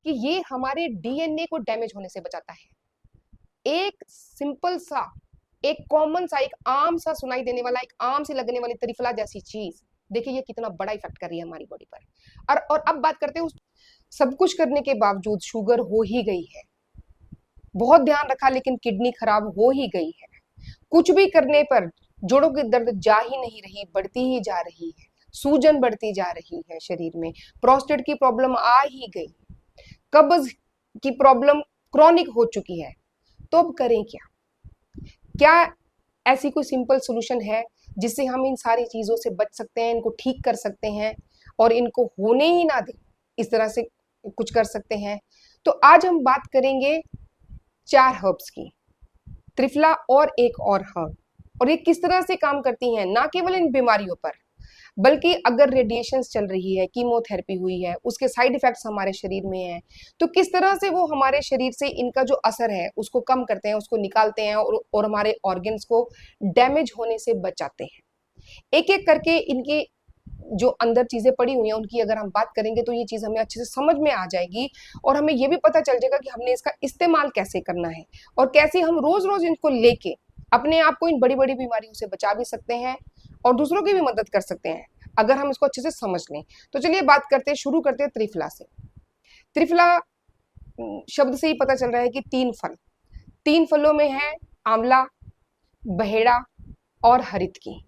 कि ये हमारे डीएनए को डैमेज होने से बचाता है। एक सिंपल सा, एक कॉमन सा, एक आम सा सुनाई देने वाला, एक आम से लगने वाली त्रिफला जैसी चीज, देखिए ये कितना बड़ा इफेक्ट कर रही है हमारी बॉडी पर। और अब बात करते हैं, उस सब कुछ करने के बावजूद शुगर हो ही गई है, बहुत ध्यान रखा लेकिन किडनी खराब हो ही गई है, कुछ भी करने पर जोड़ों की दर्द जा ही नहीं रही, बढ़ती ही जा रही है, सूजन बढ़ती जा रही है शरीर में, प्रोस्टेट की प्रॉब्लम आ ही गई, कब्ज की प्रॉब्लम क्रॉनिक हो चुकी है। तो अब करें क्या? क्या ऐसी कोई सिंपल सोल्यूशन है जिससे हम इन सारी चीजों से बच सकते हैं, इनको ठीक कर सकते हैं और इनको होने ही ना दें, इस तरह से कुछ कर सकते हैं? तो आज हम बात करेंगे 4 हर्ब्स की, त्रिफला और एक और हर्ब, और ये किस तरह से काम करती हैं, ना केवल इन बीमारियों पर, बल्कि अगर रेडिएशन चल रही है, कीमोथेरेपी हुई है, उसके साइड इफेक्ट्स हमारे शरीर में हैं, तो किस तरह से वो हमारे शरीर से इनका जो असर है उसको कम करते हैं, उसको निकालते हैं और हमारे ऑर्गन्स को डैमेज होने से बचाते हैं। एक एक करके इनकी जो अंदर चीजें पड़ी हुई हैं उनकी अगर हम बात करेंगे तो ये चीज हमें अच्छे से समझ में आ जाएगी और हमें ये भी पता चल जाएगा कि हमने इसका इस्तेमाल कैसे करना है और कैसे हम रोज रोज इनको लेके अपने आप को इन बड़ी बड़ी बीमारियों से बचा भी सकते हैं और दूसरों की भी मदद कर सकते हैं अगर हम इसको अच्छे से समझ लें। तो चलिए बात करते हैं, शुरू करते हैं त्रिफला से। त्रिफला शब्द से ही पता चल रहा है कि 3 फल, 3 फलों में है आंवला, बहेड़ा और हरितकी।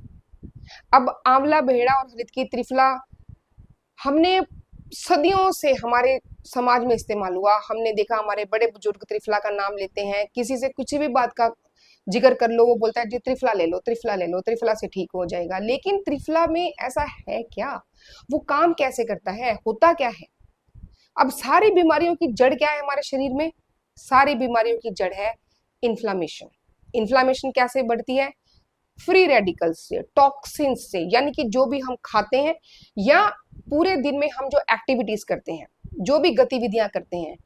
अब आंवला, बहेड़ा और हरितकी, त्रिफला हमने सदियों से हमारे समाज में इस्तेमाल हुआ, हमने देखा हमारे बड़े बुजुर्ग त्रिफला का नाम लेते हैं, किसी से कुछ भी बात का जिक्र कर लो वो बोलता है जी त्रिफला ले लो, त्रिफला ले लो, त्रिफला से ठीक हो जाएगा। लेकिन त्रिफला में ऐसा है क्या? वो काम कैसे करता है, होता क्या है? अब सारी बीमारियों की जड़ क्या है हमारे शरीर में? सारी बीमारियों की जड़ है इन्फ्लामेशन। इन्फ्लामेशन कैसे बढ़ती है? फ्री रेडिकल्स से, टॉक्सिन्स से, यानी कि जो भी हम खाते हैं या पूरे दिन में हम जो एक्टिविटीज करते हैं, जो भी गतिविधियां करते हैं,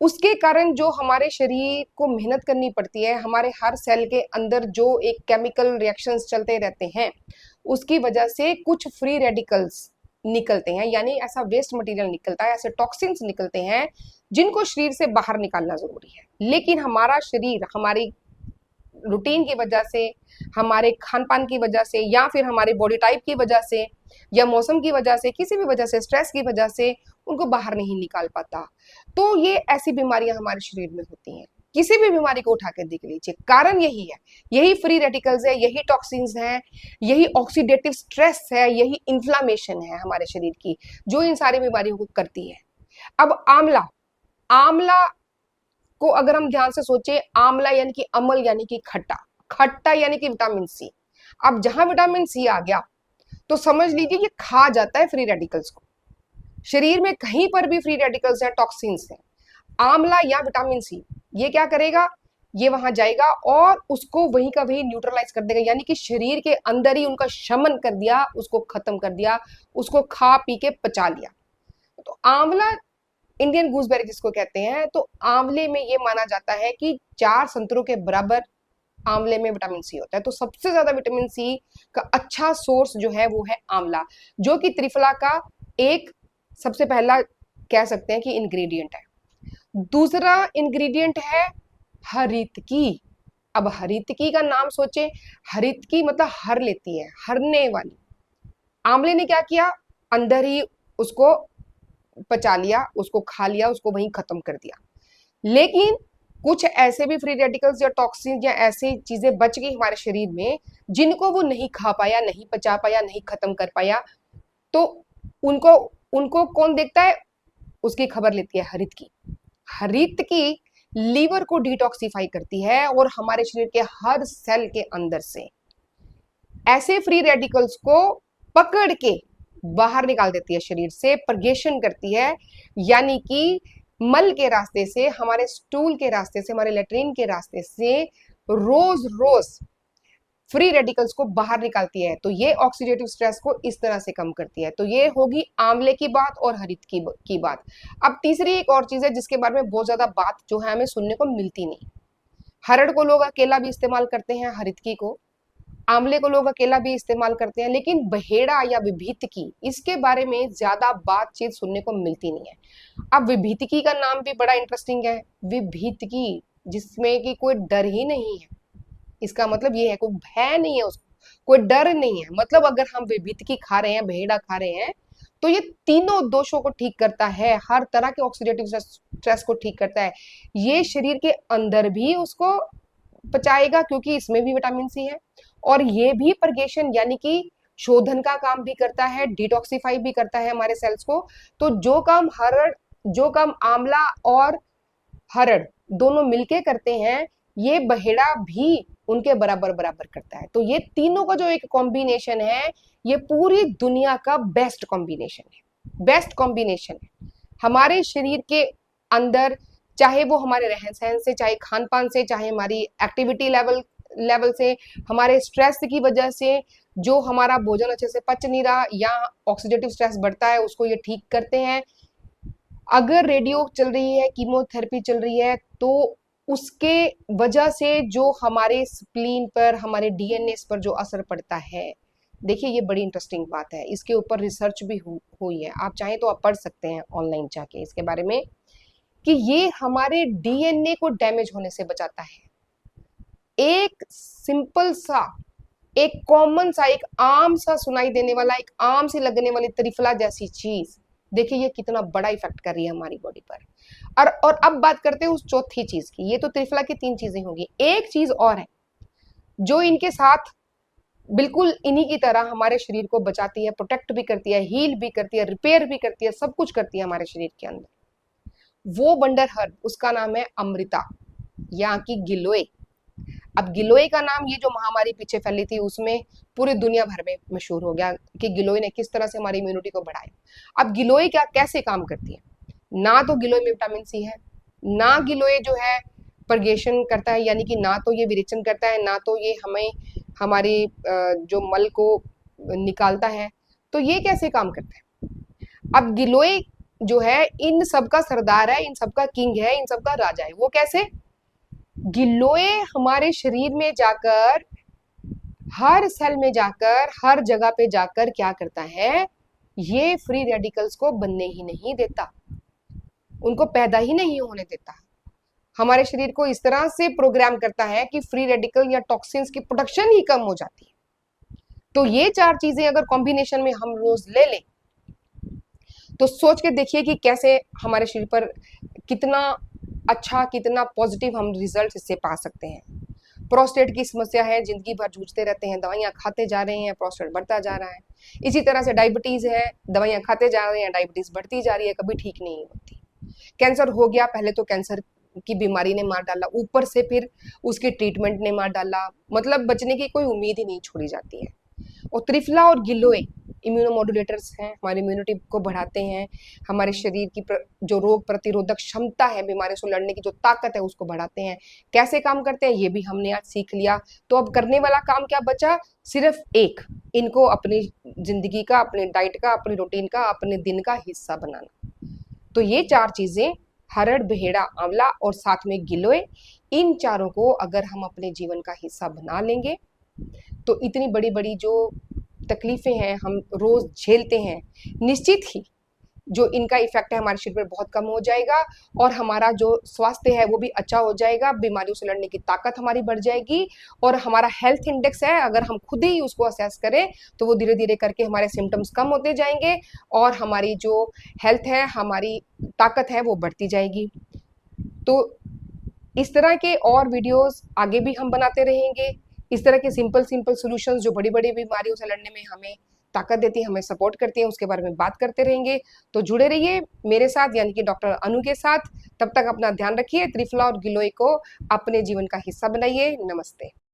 उसके कारण जो हमारे शरीर को मेहनत करनी पड़ती है, हमारे हर सेल के अंदर जो एक केमिकल रिएक्शंस चलते रहते हैं, उसकी वजह से कुछ फ्री रेडिकल्स निकलते हैं, यानी ऐसा वेस्ट मटेरियल निकलता है, ऐसे टॉक्सिन्स निकलते हैं जिनको शरीर से बाहर निकालना जरूरी है। लेकिन हमारा शरीर हमारी रूटीन की वजह से, हमारे खान पान की वजह से, या फिर हमारे बॉडी टाइप की वजह से, या मौसम की वजह से, किसी भी वजह से, स्ट्रेस की वजह से उनको बाहर नहीं निकाल पाता। तो ये ऐसी बीमारियां हमारे शरीर में होती हैं। किसी भी बीमारी को उठा कर देख लीजिए, कारण यही है, यही फ्री रेडिकल्स है, यही टॉक्सिन्स हैं, यही ऑक्सीडेटिव स्ट्रेस है, यही इन्फ्लामेशन है हमारे शरीर की, जो इन सारी बीमारियों को करती है। अब आंवला, आंवला को अगर हम ध्यान से सोचे, आंवला यानी कि अमल यानी कि खट्टा, खट्टा यानी कि विटामिन सी। अब जहां विटामिन सी आ गया तो समझ लीजिए ये खा जाता है फ्री रेडिकल्स को। शरीर में कहीं पर भी फ्री रेडिकल्स है, टॉक्सिन्स है, आंवला या विटामिन सी ये क्या करेगा, ये वहां जाएगा और उसको वहीं का वहीं न्यूट्रलाइज कर देगा, यानी कि शरीर के अंदर ही उनका शमन कर दिया, उसको खत्म कर दिया, उसको खा पी के पचा लिया। तो आंवला, इंडियन गूसबेरी जिसको कहते हैं, तो आंवले में ये माना जाता है कि 4 संतरों के बराबर आंवले में विटामिन सी होता है। तो सबसे ज्यादा विटामिन सी का अच्छा सोर्स जो है वो है आंवला, जो कि त्रिफला का एक सबसे पहला कह सकते हैं कि इंग्रेडिएंट है। दूसरा इंग्रेडिएंट है हरितकी। अब हरितकी का नाम सोचे, हरितकी मतलब हर लेती है, हरने वाली। आंवले ने क्या किया, अंदर ही उसको पचा लिया, उसको खा लिया, उसको वहीं खत्म कर दिया। लेकिन कुछ ऐसे भी फ्री रेडिकल्स या टॉक्सिन या ऐसी चीजें बच गई हमारे शरीर में जिनको वो नहीं खा पाया, नहीं पचा पाया, नहीं खत्म कर पाया, तो उनको उनको कौन देखता है, उसकी खबर लेती है हरित की। हरित की लीवर को डिटॉक्सिफाई करती है और हमारे शरीर के हर सेल के अंदर से ऐसे फ्री रेडिकल्स को पकड़ के बाहर निकाल देती है, शरीर से परगेशन करती है, यानी कि मल के रास्ते से, हमारे स्टूल के रास्ते से, हमारे लेट्रिन के रास्ते से रोज रोज फ्री रेडिकल्स को बाहर निकालती है। तो ये ऑक्सीडेटिव स्ट्रेस को इस तरह से कम करती है। तो ये होगी आंवले की बात और हरित की बात। अब तीसरी एक और चीज है जिसके बारे में बहुत ज्यादा बात जो है हमें सुनने को मिलती नहीं। हरड़ को लोग अकेला भी इस्तेमाल करते हैं, हरितकी को, आंवले को लोग अकेला भी इस्तेमाल करते हैं, लेकिन बहेड़ा या विभीतकी इसके बारे में ज्यादा बातचीत सुनने को मिलती नहीं है। अब विभीतकी का नाम भी बड़ा इंटरेस्टिंग है, विभीतकी, जिसमें कि कोई डर ही नहीं है। इसका मतलब ये है कोई भय नहीं है उसको, कोई डर नहीं है। मतलब अगर हम विभीतकी खा रहे हैं, बहेड़ा खा रहे हैं, तो ये तीनों दोषों को ठीक करता है, हर तरह के ऑक्सीडेटिव स्ट्रेस को ठीक करता है। ये शरीर के अंदर भी उसको पचाएगा क्योंकि इसमें भी विटामिन सी है, और ये भी परगेशन यानी कि शोधन का काम भी करता है, डिटॉक्सिफाई भी करता है हमारे सेल्स को। तो जो काम आंवला और हरड़ दोनों मिलके करते हैं, ये बहेड़ा भी उनके बराबर बराबर करता है। तो ये तीनों का जो एक कॉम्बिनेशन है, ये पूरी दुनिया का बेस्ट कॉम्बिनेशन है, बेस्ट कॉम्बिनेशन है हमारे शरीर के अंदर। चाहे वो हमारे रहन सहन से, चाहे खान पान से, चाहे हमारी एक्टिविटी लेवल से, हमारे स्ट्रेस की वजह से जो हमारा भोजन अच्छे से पच नहीं रहा या ऑक्सीडेटिव स्ट्रेस बढ़ता है, उसको ये ठीक करते हैं। अगर रेडियो चल रही है, कीमोथेरेपी चल रही है, तो उसके वजह से जो हमारे स्प्लीन पर, हमारे डीएनए पर जो असर पड़ता है, देखिए ये बड़ी इंटरेस्टिंग बात है। इसके ऊपर रिसर्च भी हुई है, आप चाहें तो आप पढ़ सकते हैं ऑनलाइन जाके इसके बारे में, कि ये हमारे डीएनए को डैमेज होने से बचाता है। एक सिंपल सा, एक कॉमन सा, एक आम सा सुनाई देने वाला, एक आम सी लगने वाली त्रिफला जैसी चीज, देखिए ये कितना बड़ा इफेक्ट कर रही है हमारी बॉडी पर। और अब बात करते हैं उस चौथी चीज की। ये तो त्रिफला की 3 चीजें होंगी, एक चीज और है जो इनके साथ बिल्कुल इन्हीं की तरह हमारे शरीर को बचाती है, प्रोटेक्ट भी करती है, हील भी करती है, रिपेयर भी करती है, सब कुछ करती है हमारे शरीर के अंदर। वो वंडर हर्ब, उसका नाम है अमृता या कि गिलोय। अब गिलोय का नाम, ये जो महामारी पीछे फैली थी उसमें पूरी दुनिया भर में मशहूर हो गया कि गिलोय ने किस तरह से हमारी इम्यूनिटी को बढ़ाया। अब गिलोय क्या कैसे काम करती है? ना तो गिलोय में विटामिन सी है, ना गिलोय जो है परगेशन करता है, यानी कि ना तो ये विरेचन करता है, ना तो ये हमें हमारी जो मल को निकालता है। तो ये कैसे काम करता है? अब गिलोय जो है इन सबका सरदार है, इन सबका किंग है, इन सबका राजा है। वो कैसे? गिलोय हमारे शरीर में जाकर, हर सेल में जाकर, हर जगह पे जाकर क्या करता है, ये फ्री रेडिकल्स को बनने ही नहीं देता, उनको पैदा ही नहीं होने देता। हमारे शरीर को इस तरह से प्रोग्राम करता है कि फ्री रेडिकल या टॉक्सिन्स की प्रोडक्शन ही कम हो जाती है। तो ये 4 चीजें अगर कॉम्बिनेशन में हम रोज ले लें, तो सोच के देखिए कि कैसे हमारे शरीर पर कितना अच्छा, कितना पॉजिटिव हम रिजल्ट इससे पा सकते हैं। प्रोस्टेट की समस्या है, जिंदगी भर जूझते रहते हैं, दवाइयां खाते जा रहे हैं, प्रोस्टेट बढ़ता जा रहा है। इसी तरह से डायबिटीज है, दवाइयां खाते जा रहे हैं, डायबिटीज बढ़ती जा रही है, कभी ठीक नहीं होती। कैंसर हो गया, पहले तो कैंसर की बीमारी ने मार डाला, ऊपर से फिर उसकी ट्रीटमेंट ने मार डाला, मतलब बचने की कोई उम्मीद ही नहीं छोड़ी जाती है। और त्रिफला और गिलोय इम्यूनोमोडुलेटर्स हैं, हमारी इम्यूनिटी को बढ़ाते हैं, हमारे शरीर की जो रोग प्रतिरोधक क्षमता है, बीमारियों से लड़ने की जो ताकत है, उसको बढ़ाते हैं। कैसे काम करते हैं ये भी हमने आज सीख लिया। तो अब करने वाला काम क्या बचा? सिर्फ एक, इनको अपनी जिंदगी का, अपने डाइट का, अपनी रूटीन का, अपने दिन का हिस्सा बनाना। तो ये 4 चीजें, हरड़, बहेड़ा, आंवला और साथ में गिलोय, इन चारों को अगर हम अपने जीवन का हिस्सा बना लेंगे, तो इतनी बड़ी बड़ी जो तकलीफें हैं हम रोज झेलते हैं, निश्चित ही जो इनका इफेक्ट है हमारे शरीर पर बहुत कम हो जाएगा, और हमारा जो स्वास्थ्य है वो भी अच्छा हो जाएगा, बीमारियों से लड़ने की ताकत हमारी बढ़ जाएगी। और हमारा हेल्थ इंडेक्स है, अगर हम खुद ही उसको असेस करें, तो वो धीरे धीरे करके हमारे सिम्टम्स कम होते जाएंगे और हमारी जो हेल्थ है, हमारी ताकत है, वो बढ़ती जाएगी। तो इस तरह के और वीडियोस आगे भी हम बनाते रहेंगे। इस तरह के सिंपल सॉल्यूशंस जो बड़ी बड़ी बीमारियों से लड़ने में हमें ताकत देती है, हमें सपोर्ट करती है, उसके बारे में बात करते रहेंगे। तो जुड़े रहिए मेरे साथ, यानी कि डॉक्टर अनु के साथ। तब तक अपना ध्यान रखिए, त्रिफला और गिलोय को अपने जीवन का हिस्सा बनाइए। नमस्ते।